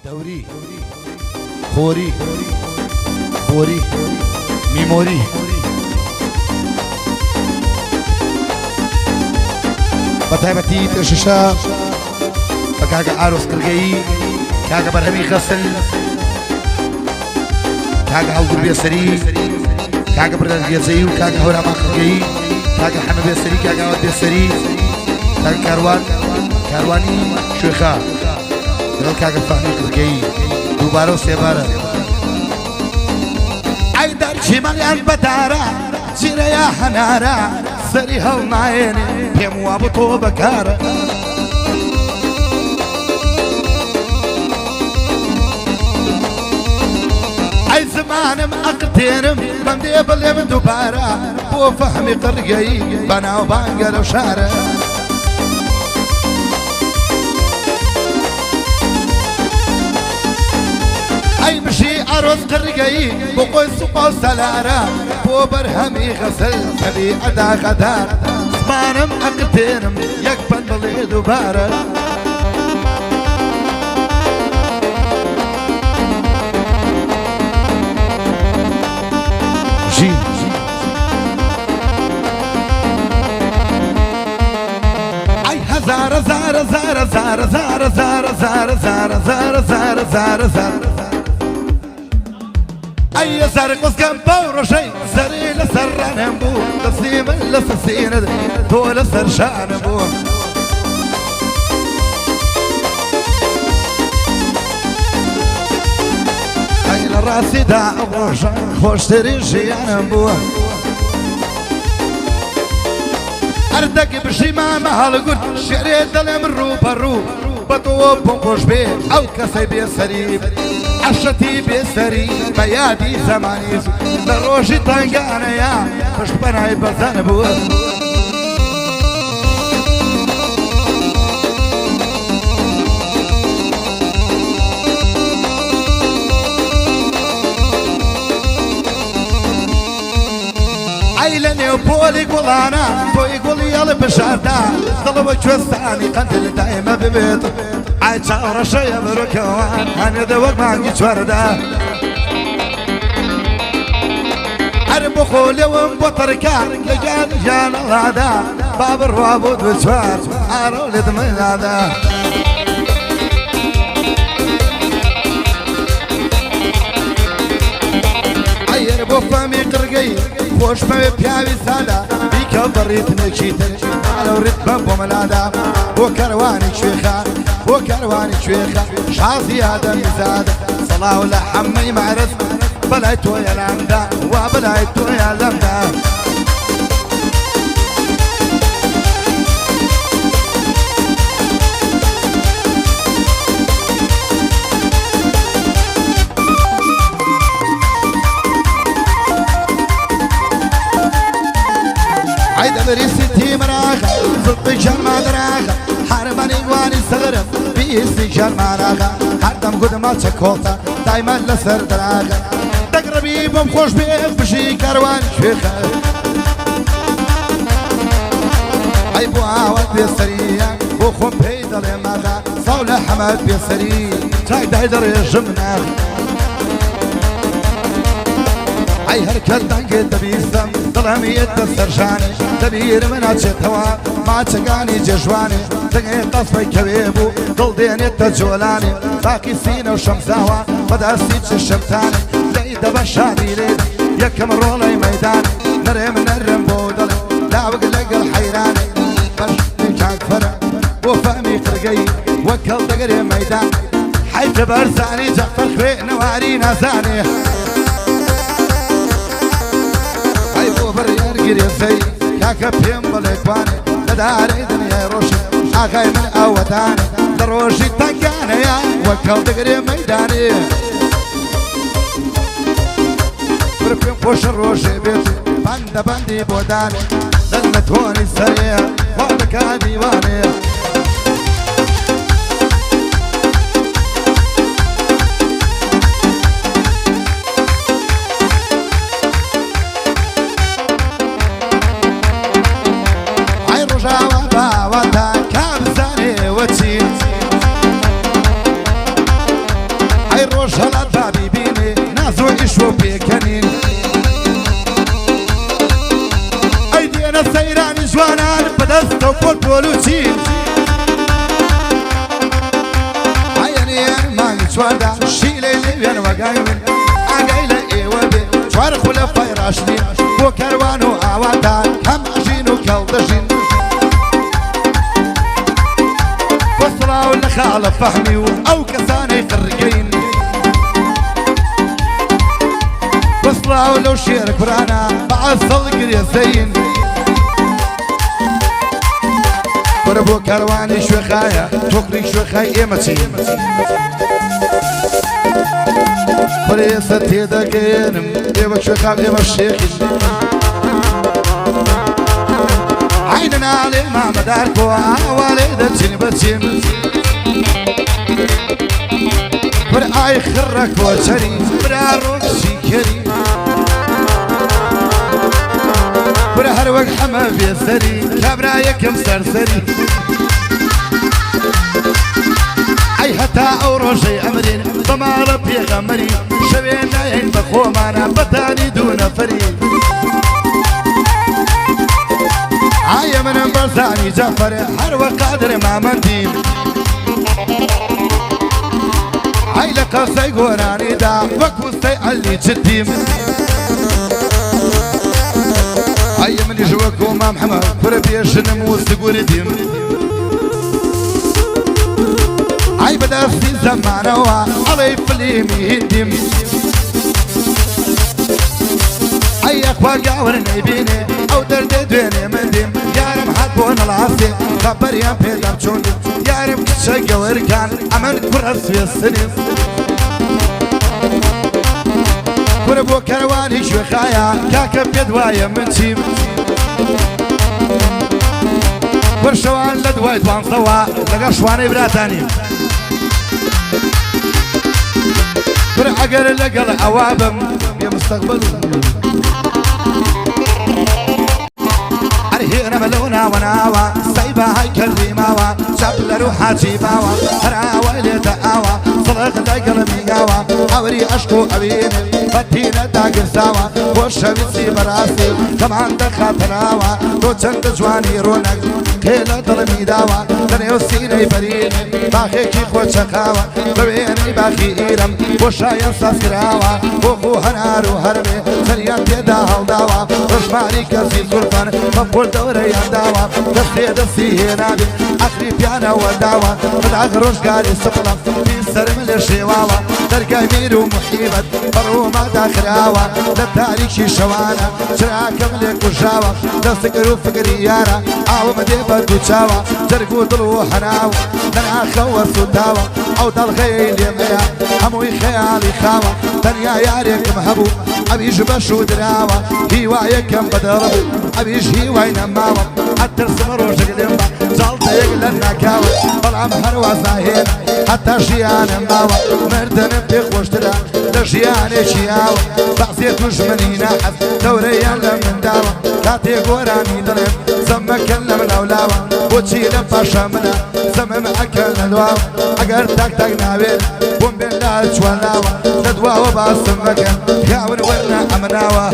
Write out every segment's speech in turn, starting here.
دوري خوري بوري ميموري بطيبتي تششا بكاكا عروس كرقي كاكا برهمي خسل كاكا عوض بيسري كاكا برد بيسري وكاكا هورا ما كرقي كاكا حمد بيسري كاكا عوض بيسري كاكا كارواني شيخا دل كاكا فهمي كرقي دوبارو سيبارا عيدار شمال بدارا جيرا يا حنارا سري هالنايني بيم وابطو بكارا اي زمانم اقتينم بندي باليم دوبارا بو فهمي قرقي بنا وبانقر وشارع اي مشي عروس قرقي بقوي سوق سلارا بو برهمي غسل تبي ادا غدار زمانم اقتينم يقبل بلي دوبارا جي اي هزار زار زار زار زار زار زار زار زار زار زار زار اي زرق وسكن بورو شي سري لسران بو تسليم لسسين طول سرشان بو اي لراسي دا روشا خوش تريجيان بو اردك بشي ما مهالقود شعري دلم رو برو بطو بنقوش بي او كسي بي سريب عشتي بسري بيادي زماني لروشي طنقانا يا مش بناي بزن بو عيلني وبولي قولانا بوي قولي يلا بشاردا ضلوا جوستاني قندل دايما ببيت عايشة رشايا بركوان أنا ذوق معي شوردا أربو خولي ومبطركا لجان جان الهدا باب الروابط وشوار أرولد من هذا عير بو فامي قرقي خوش ما بيابي سادا بيكا بريت نكشيتر على ورد بمبو ملادا وكرواني شيخا وكرواني شويخة شعصي هذا مزاد صلاة ولا حمي معرس بلايتو يا لمدا وبلايتو يا لمدا عيد بريستي مراخة زلطي جمع دراخة حرباني واني سغرف بيستيجان مراغا هردم قدما تشكوتا دايما لسر دراغا تقربي بمخوش بيك بشي كروان شيخة عيبو عاود بيسرية وخم بيدل مغا صولة حمد بيسري تاك دايدر يجمنا عي هركل دنقل دبيسم ظلمية السرشاني دبير من هوا ما تقاني ججواني تقني قصبي كبيبو ضل ديني التجولاني باقي سينة وشمساوة بدا سيتش الشمتاني زي دبا شادي ليلة يكم رولي ميداني نرم بودلي لا وقلق الحيراني بشتي كاك فرع وفهمي قرقي وكل دقري ميداني حيث برساني جعفر خوي نواري ناساني حيث بريار قريسي كاكا بيم بالإكواني لداري دنيا روشي أخاي من أوتاني دروشي تنقاني يا وكل دقري ميداني برفين فوش الروشي بيتي بندي بوداني للمتوني السريع وابكا ديواني عين رجاوة باوتا كابزاني وتي شو بيكنين أيدينا سيران جوانان بدست وفول بولوتين عينيان ما نتوادا شيلي ليبيان وقايمين أقايلة إيوابي شوارخ ولا فايراشلين وكروانو آواتان هم عجينو كالدجين وصراو لخالف فحمي أو كساني خرقين وصراو لو شيرك برانا مع الصلق اليسين وربو كرواني شوخايا توكري شوخاي إيمتين فريستي دقينم إيوك شوخاب إيما الشيخين عيننا علي ما مداركو والدتين بتيم برأي خرك وشري برا روكسي كري برا هروك حما في السري كابرا يكم سرسري أي حتى أوروشي أمرين ضمار بيغمري شبينا ين بخومانا بتاني دون فريق عاية من برزاني جعفر حرو قادر ما منديم هاي لقصي قراني دا وكوستي اللي جديم هاي من يجوكو ما محمد فربيش نموس قرديم هاي بدا في زمانه علي فليمي هديم هاي اخوة قاور نبيني او درد دويني منديم يارم حدبون العصي خبر يا بيدام شوندي يارم كتشاقة وركان عمل كرس في السنين كربو كرواني شوخايا كاكا بيدوايا من تيم كرشوان لدواي دوان صوا لقا شواني براتاني كر عقر لقا العوابم يا مستقبل هنا ملونا وناوا سايبا هاي كلماوا شابل روحها جيباوا هراوا اللي دعاوا صلق قلبي قاوا عوري اشكو ابيني فتينا داقر ساوا وشمسي براسي كمان دخاتناوا تو جند جواني رونق كيلا ظلمي داوا دنيو سيني بريني باخي كي خو شقاوا ببيني باخي ايرم وشايا ساسكراوا وخو هنارو هربي سريان تيدا هالداوا رشماني كسي سلطان مفول دوري داوا دسي هنا بي اخري بيانا وداوا مدعغروش قاري سبلا في سرم الشيواوا درقا ميرو محيبت بروما داخراوا للتاريخ شوانا شراكم لك وشاوا دستقرو فقريانا او مديبا دوشاوا جرقو ضلو حناوا دنا خوا سوداوا او دل غيلي ميا هموي خيالي خاوا دنيا ياريك مهبو ابيج بشو دراوا هوايكم بدربو ابيج هواي نماوا حتى السمر وشقلمبا جلطة يقلن نكاوا طلع مهروا زاهين حتى شيان ماوا مردن بيخ واشترا لشيان شياوا بعصيت وشمني ناحس دوريا لمن داوا تاتي قوراني ضرب سمك كلم الاولاوا وتشيل باشمنا سمم اكل الواوا اقر تاك تاك نابيل بوم بالله جوالاوا ندوا وباسمك كاون ورنا امناوا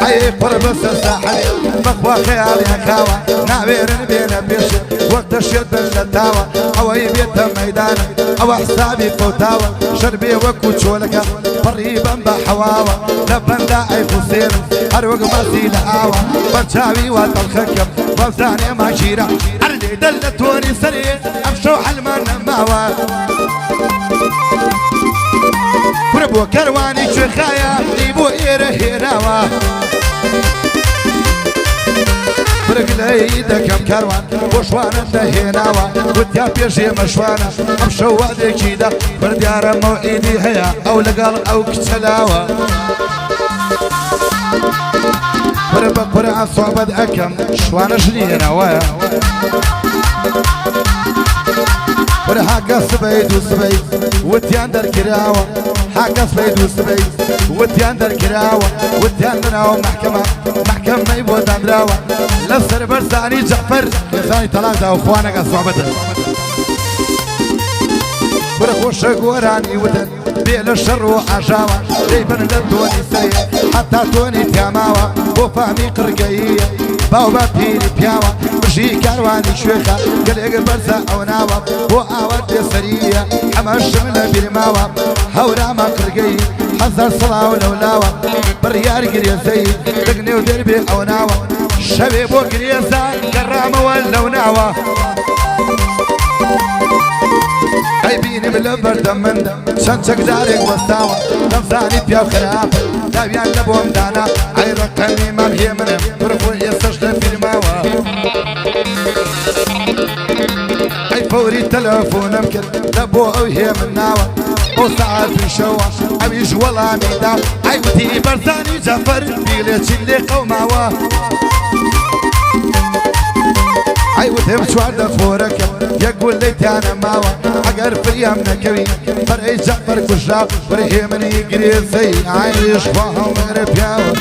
هاي قربس الساحل مخوى خيالي هكاوى نعبيرن بينا بيش وقت الشد اللتاوى هواي بيت ميدان او حسابي فوتاوى شربي وكو شولكا قريبا بحواوى لبن داعي فسير اروق ماسي لهاوى برشاوي والخكم وفزاني ماشيرا اردي دلتوني سريع امشو حلمان نماوى قربو كرواني شخايا ليبو ايره هيراوى برقلي دكم كروان وشوانا دهيناوا وديا بيجي مشوانا امشو وادي كيدا برديارة موعيدي هيا او لقال او كتلاوا بربق برع صعبد اكم شوانا جنينا ويا برحاقة سبيد وسبيد وديان در كراوة حاقة سبيد وسبيد وديان در كراوة وديان دراوة محكمة يبودان دراوة لسر برزاني جعفر يزاني طلاق دا اخوانك صعبته برق خۆشە گۆرانی وتن بێ لە شەڕ و ئاژاوە دەیبن لە تۆنی سەرێ حتا تۆنی تیاماوە بۆ فامی قڕگەییە باو بە پیری پیاوە بژی کاروانی شوێخە گەلێک بەرزە ئەو ناوە بۆ ئاوە دێسەریە ئەمە شم لە بیرماوە هەورامە قڕگەی هەزار سڵاو لەولاوە بڕیار گرێزەی دەگنێ و دەربێ ئەو ناوە شەوێ بۆ گرێزە گەڕامەوە لەو ناوە ئەیبینیم لە بەردەم من چەند چەکدارێک وەستاوە دەمزانی پیاو خراپ داویان لە بۆم دانا ئەی ڕقەمی مام هێ منم بڕبوون ئێستەش لە فیلماوە ئەی فەوری تەلەفۆنم کرد لە بۆ ئەو هێ من ناوە بۆ سەعات پیشەوە ئەویش وەڵامی دا ئەی وتی بەرزانی جەفەر بیلێکی لێ قەوماوە ئەی وتم چواردە خۆرەکەم یەک گول لەیتیانە ماوە ئەگەر فریام نەکەوی بەرەی جەفەر کوژرا وەرهێ منی گرێزەی ئایش خوا هەڵمەرە پیاوە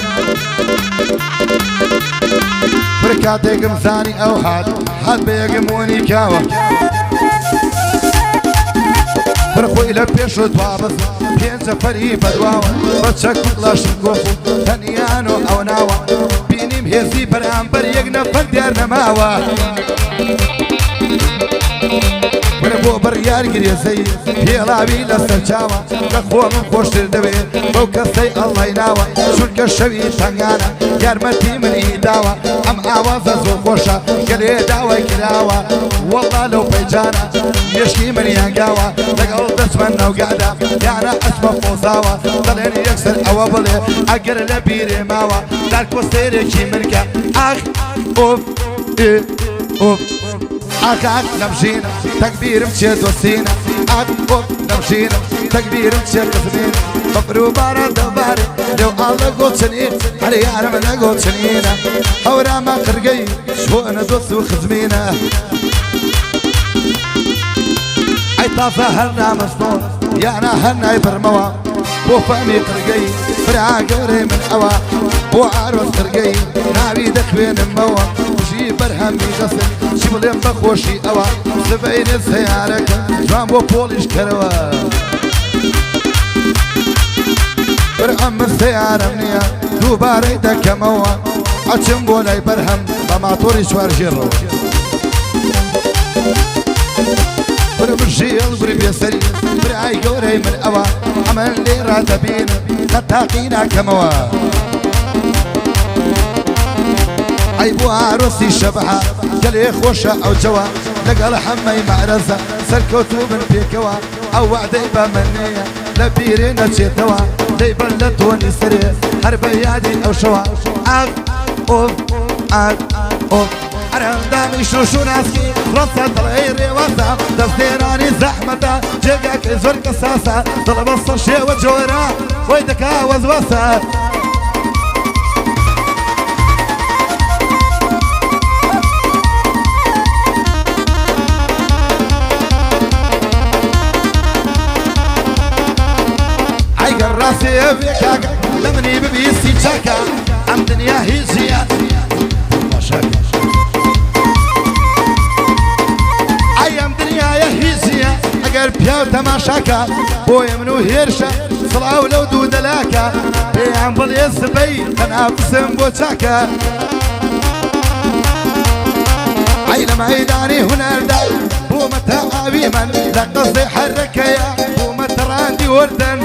بر کاتێکم زانی ئەو هات بە یەکمۆنی کاوە برخۆی لە پێش و توابز پێنجە فەری بەدواوە بە چەک و لاشی کۆف و تەنیان و ئەو ناوە بینیم هێزی بەرامبەر یەک نەفەر دیار نەماوە برە بۆ بڕیار گرێزەی پێڵاوی لەسەر چاوە لە خۆمم خۆشتر دەوێت بەو کەسەی ئەڵڵای ناوە چونکە شەوی تەنگانە یارمەتی منی داوە ئەم ئاوازە زۆر خۆشە گەلێ داوای کراوە وەڵا لەو پەیجانە مێشکی منیان گاوە لەگەڵ دەچمە نەوگادا یانە ئەچمە فۆزاوە دەڵێن یەکسەر ئەوە بڵێ ئەگەر لە بیرێ ماوە دار کۆستێرێکی منکە ئاخ ئۆف ئۆف ئاخ نەمژینە تەکبیرم چێ دۆسینە ئاخ ئۆف نەمژینە تەکبیرم چێ قزمینە بەفرو بارە دەبارێ لێو ئاڵە گۆچنین هەرێ یارمە نەگۆچنینە هەورامە قڕگەی شۆنە دۆست و خزمینە ئەی تازە هەر نامەستۆن یانە هەر نایبڕمەوە بۆ فەمی قڕگەی فرا گەورەی من ئەوە بۆ ئارۆز قڕگەی ناوی دەخوێنمەوە ژی بەرهەمی دەسن چی بڵێم بەخۆشی ئەوە سبەینە سەیارەکە جوان بۆ پۆلیش کەرەوە برئەم من سەیارەم نییە دووبارەی دەکەمەوە ئەچم بۆ لای بەرهەم بە ماتۆری چوارژێڕەوە برژێڵ بری بێسەری برای گەورەی من ئەوە ئەمەن لێ ڕادەبین قەتاقی ناکەمەوە ئەی بۆ ئارۆسی شەبەها گەلێ خۆشە ئەو جەوە لەگەڵ هەمەی مەعرەزە سەرکەوتوو من پێکەوە ئەو وعدەی بە منەیە لە بیرێ نەچێتەوە دەیبەن لە تۆنی سەرێ هەر بە یادی ئەو شەوە ئاغ ئۆف ئاغ ئۆف ئەرەندامی شوش و ناسکی ڕەسە دڵی ڕێوەسە دەستێرانی زەحمەتە جێگاکەی زۆر کەساسە دڵە بەسە شێوە جۆرە خۆی دەکا وەزوەسە ئەیگەر ڕاستێ بێکاکە لە منی ببیستی چاکە ئەم دنیا هیچ نییە ئەگەر پیاو تەماشاکە بۆیە من و هێرشە سڵاو لەو دوو دەلاکە پێیان بڵێ سبەی تەنافسم بۆ چاکە ئەی لە مەیدانی هونەردا بوومەتە ئاوی من لە قەزەی حەرەکەیە بوومەتە ڕاندی وەردەن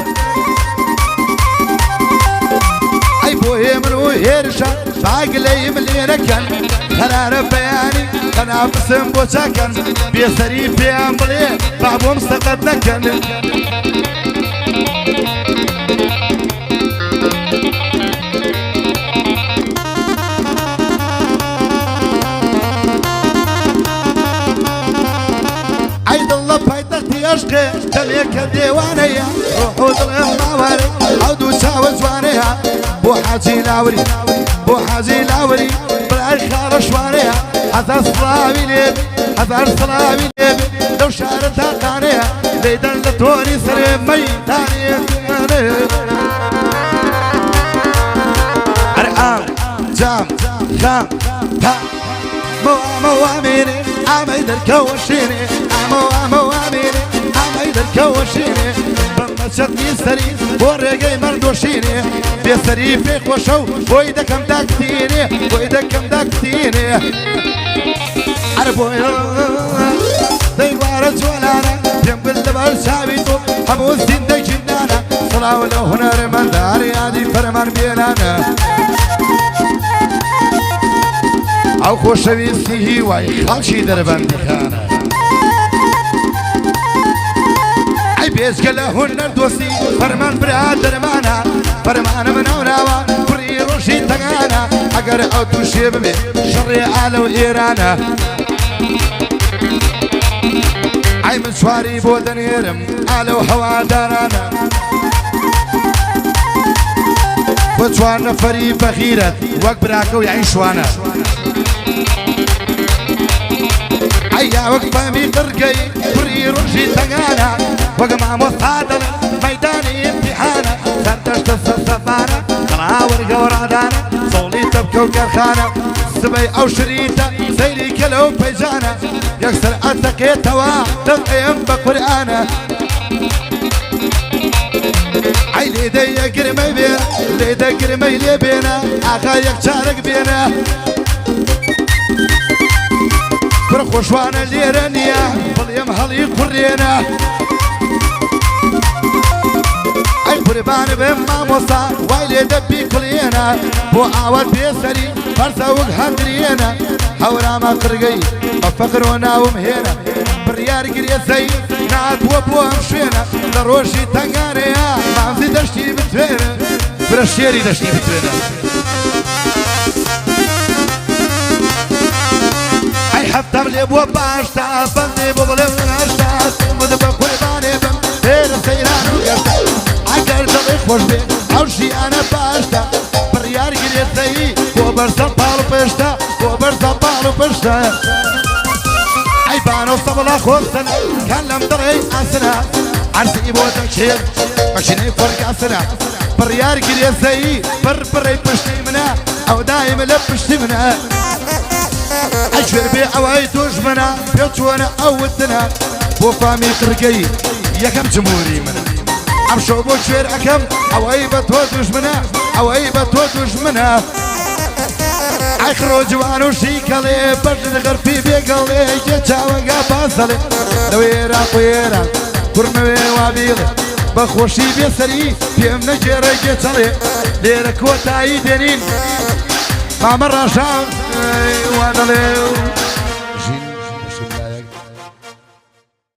ئەی بۆیە من و هێرشە باگلەی ملێنەکەن قەرارە بەیانی تەنافسم بۆ چاکەن بێسەری پێیان بڵێ با بۆم سەقەت نەکەن ئەی دڵ لە پایتەختی عەشقێ دەمێکە دێوانەیە ڕۆح و دڵێم باوەرە ئەو دوو چاوە جوانەیە بۆ حاجی لاوری بۆ حاجی لاوری برای خاڕە شوانەیە هەزار سڵاوی لێبێ هەزار سڵاوی لێبێ لەو شارە تاقانەیە لێدەن لە تۆنی سەرێ مەیدانێ ئەرعام جام خام تا مەوامێنێ ئامەی دەرکەوە شێنێ ئامەوامێنێ ئامەی دەرکە کەوەشینێ بەمەچەتنی سەری بۆ ڕێگەی مەردۆشینێ بێسەری پێی خۆشە و بۆی دەکەم داکتینێ بۆی دەکەم داکتینێ هەر بۆی دەیوارە جوانانە پێم بل لەبەر چاوی تۆ هەموو زیندەی نانە سڵاو لە هونەرمەندان یادی فەرمان بێنانە ئەو خۆشەویستی هیوای خەڵکی دەربەندەکانە ئەی بێزگە لە هونەر دۆستی فەرمان برا دەرمانە فەرمانە مناوناوە کوڕی ڕۆژی تەنگانە ئەگەر ئەو تووشێ ببێ شەڕێ ئالە و ئێرانە ئەی من سواری بۆ دەنێرم ئالە و هەوادارانە بۆ چوار نەفەری بەغیرەت وەک براکە و یاین شوانە ئەیا وەک فەمی قڕگەی کوڕی ڕۆژی تەنگانە وەک مامۆستا دەڵێن مەیدانی ئیمتیحانە سەردەشتە سەرسەفانە قەڵاوەرگە و ڕادانە سۆڵی تەبکە و گەرخانە سبەی ئەو شریتە سەیری کەلە و پەیجانە یەکسەر ئەتەقێتەوە دەڵێم بە قورئانە ئەی لێدەیە گرمەی بێنە لێدە گرمەی لێ بێنە ئاغا یەک چارەک بێنە کوڕ خۆشوانە لێرە نییە بڵێم هەڵی کوڕێنە ئەی قوربانە بێم مامۆستا وای لێدە بیکڵێنە بۆ ئاوات بێسەری فەرسە وەک هەندرێنە هەورامە قڕگەی بە فەقر و ناوم هێنە بڕیار گرێسەی ناتووە بۆ ئەم شوێنە لە ڕۆژی تەنگانەیە مامزی دەشتی بتوێنە برە شێری دەشتی بتوێنە ئەی هەفتەم لێ بووە باشتا بەندێ بۆ بڵێم ناشتا سمد بە قوربانێ بم هێرە سەیران و گەشتا ئەگەر دڵێ خۆش بێ ئەو ژیانە باشتا بڕیار گرێسەی بۆ بەرزە پاڵ و پێشتا بۆ بەرزە پاڵ و پێشتا ئەی بانۆ سەبڵە خۆستن کە لەم دڵێی ئاسنە عەرزی بۆ دەکێت بەشینەی فەرگاسنە بڕیار گرێسەی بڕی پشتی منە ئەو دایمە لە پشتی منە ئەی کوێر بێ ئەوەی دوژمنە پێ چۆنە ئەو وتنە بۆ فامی قڕگەی یەکەم جمهوری منە ئەم شەو بۆ کوێر ئەەکەم ئەوەی بە تۆ دوژمنە ئەوەی بە تۆ دوژمنە ئەی خڕۆ جوان و شیکەڵێ بەرد غەرفی بێگەڵێ یە چاوەگا باسەڵێ لەوێرا قوێرا کوڕنەوێ وابیڵێ بەخۆشی بێسەری پێم نەگێڕێ گێچەڵێ لێرە کۆتایی دێنین مامە ڕەشان وا دەڵێ